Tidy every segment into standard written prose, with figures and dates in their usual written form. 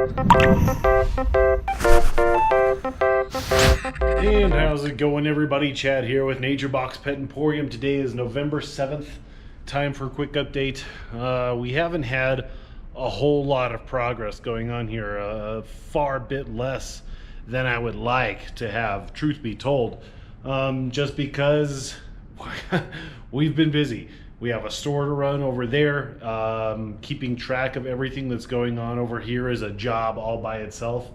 And how's it going, everybody? Chad here with Nature Box Pet Emporium. Today is November 7th. Time for a quick update. We haven't had a whole lot of progress going on here. A far bit less than I would like to have, truth be told. Just because we've been busy. We have a store to run over there. Keeping track of everything that's going on over here is a job all by itself.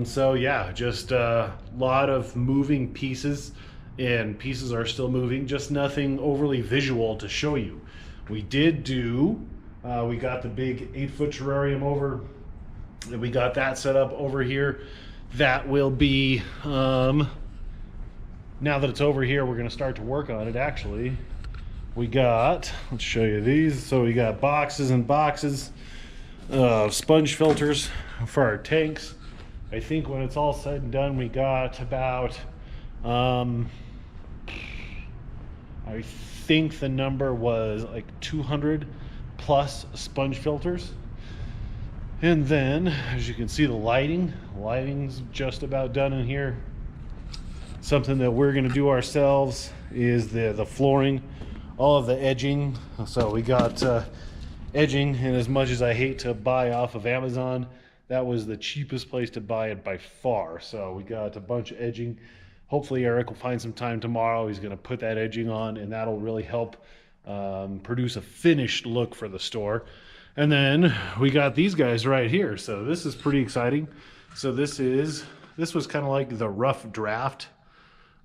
So yeah, just a lot of moving pieces, and pieces are still moving, just nothing overly visual to show you. We did do, we got the big 8-foot terrarium over, and we got that set up over here. That will be, now that it's over here, we're going to start to work on it. Actually, we got, let's show you these. So we got boxes and boxes of sponge filters for our tanks. I think when it's all said and done, we got about, I think the number was like 200 plus sponge filters. And then, as you can see, the lighting's just about done in here. Something that we're going to do ourselves is the flooring, all of the edging. So we got edging, and as much as I hate to buy off of Amazon, that was the cheapest place to buy it by far. So we got a bunch of edging. Hopefully Eric will find some time tomorrow. He's going to put that edging on, and that'll really help produce a finished look for the store. And then we got these guys right here. So this is pretty exciting. So this was kind of like the rough draft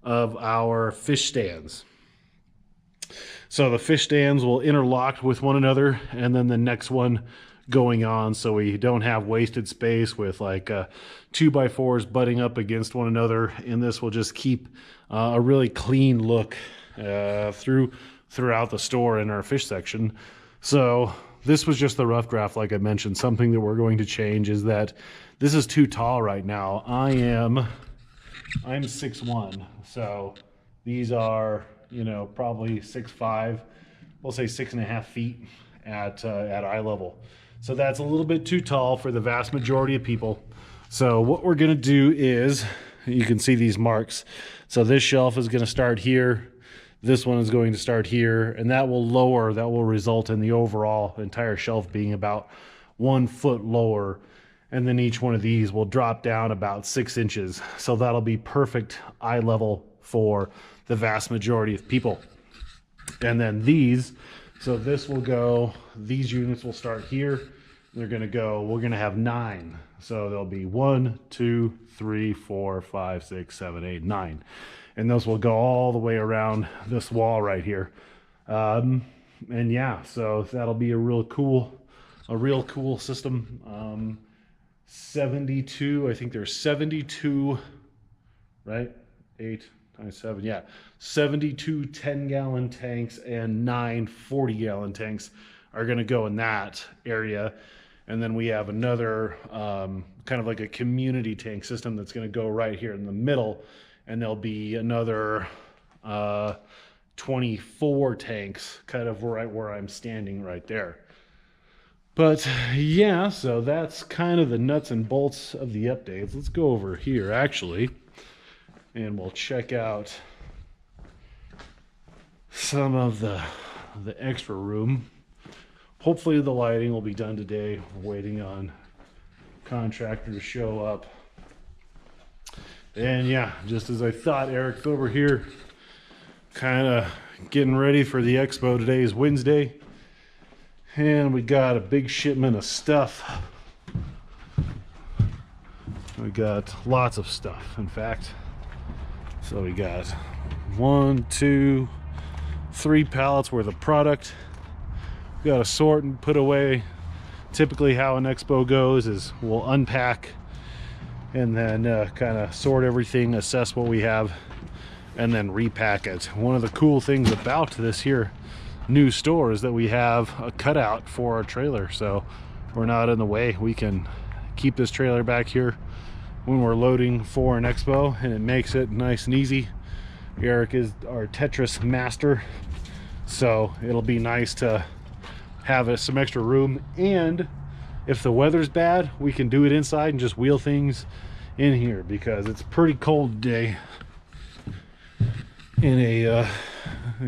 of our fish stands. So the fish stands will interlock with one another, and then the next one going on, so we don't have wasted space with like 2x4s butting up against one another. And this will just keep a really clean look throughout the store in our fish section. So this was just the rough draft, like I mentioned. Something that we're going to change is that this is too tall right now. I'm 6'1", so these are, you know, probably 6'5", we'll say 6.5 feet at eye level. So that's a little bit too tall for the vast majority of people. So what we're going to do is, you can see these marks. So this shelf is going to start here. This one is going to start here, and that will result in the overall entire shelf being about 1 foot lower. And then each one of these will drop down about 6 inches. So that'll be perfect eye level for the vast majority of people. And then these, so this will go, these units will start here. They're going to go, we're going to have 9. So there'll be 1, 2, 3, 4, 5, 6, 7, 8, 9. And those will go all the way around this wall right here. And yeah, so that'll be a real cool system. 72, I think there's 72, right? 8 times 7, yeah. 72 10-gallon tanks and 9 40-gallon tanks are going to go in that area. And then we have another kind of like a community tank system that's going to go right here in the middle. And there'll be another 24 tanks kind of right where I'm standing right there. But yeah, so that's kind of the nuts and bolts of the updates. Let's go over here actually, and we'll check out some of the extra room. Hopefully the lighting will be done today. We're waiting on contractor to show up. And yeah, just as I thought, Eric's over here kind of getting ready for the expo. Today is Wednesday, and we got a big shipment of stuff. We got lots of stuff, in fact. So we got 1, 2, 3 pallets worth of product. We got to sort and put away. Typically how an expo goes is we'll unpack and then kind of sort everything, assess what we have, and then repack it. One of the cool things about this here new store is that we have a cutout for our trailer, so we're not in the way. We can keep this trailer back here when we're loading for an expo, and it makes it nice and easy. Eric is our Tetris master, so it'll be nice to have some extra room. And if the weather's bad, we can do it inside and just wheel things in here, because it's a pretty cold day in a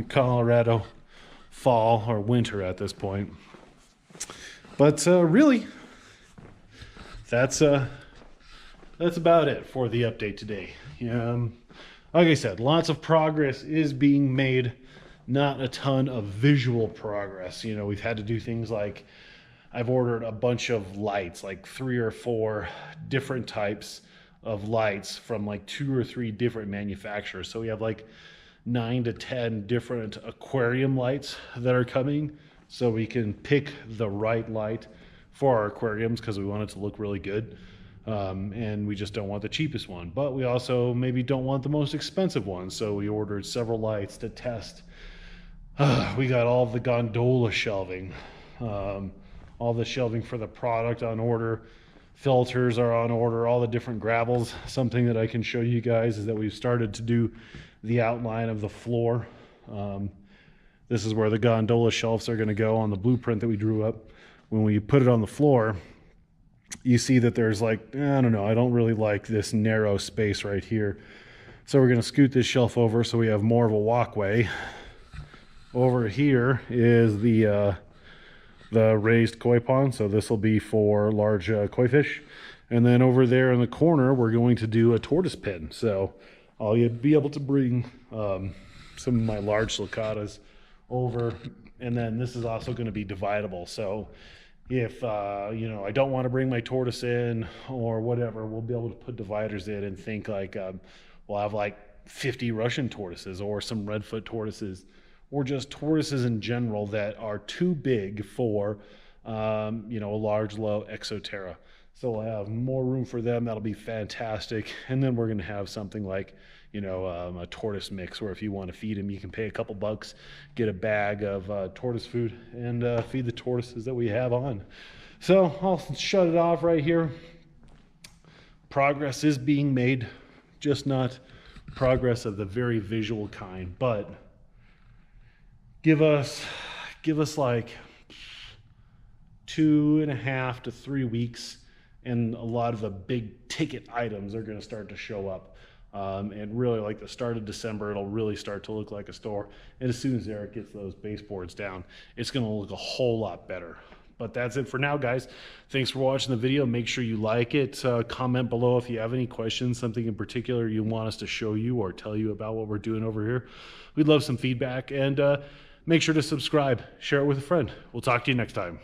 Colorado fall or winter at this point. But really, that's about it for the update today. Like I said, lots of progress is being made, not a ton of visual progress. We've had to do things like, I've ordered a bunch of lights, like 3 or 4 different types of lights from like 2 or 3 different manufacturers. So we have like 9 to 10 different aquarium lights that are coming, so we can pick the right light for our aquariums, because we want it to look really good. And we just don't want the cheapest one, but we also maybe don't want the most expensive one. So we ordered several lights to test. We got all of the gondola shelving, all the shelving for the product on order. Filters are on order, all the different gravels. Something that I can show you guys is that we've started to do the outline of the floor. This is where the gondola shelves are going to go on the blueprint that we drew up. When we put it on the floor, you see that there's like, I don't know, I don't really like this narrow space right here. So we're going to scoot this shelf over so we have more of a walkway. Over here is the raised koi pond, so this will be for large koi fish. And then over there in the corner, we're going to do a tortoise pen. So I'll be able to bring some of my large sulcatas over, and then this is also going to be dividable. So if I don't want to bring my tortoise in or whatever, we'll be able to put dividers in and think like we'll have like 50 Russian tortoises or some redfoot tortoises, or just tortoises in general that are too big for a large low Exoterra. So we'll have more room for them. That'll be fantastic. And then we're going to have something like a tortoise mix, where if you want to feed them, you can pay a couple bucks, get a bag of tortoise food, and feed the tortoises that we have on. So I'll shut it off right here. Progress is being made, just not progress of the very visual kind. But give us like 2.5 to 3 weeks, and a lot of the big ticket items are going to start to show up. And really, like the start of December, it'll really start to look like a store. And as soon as Eric gets those baseboards down, it's going to look a whole lot better. But that's it for now, guys. Thanks for watching the video. Make sure you like it. Comment below if you have any questions, something in particular you want us to show you or tell you about what we're doing over here. We'd love some feedback. And make sure to subscribe. Share it with a friend. We'll talk to you next time.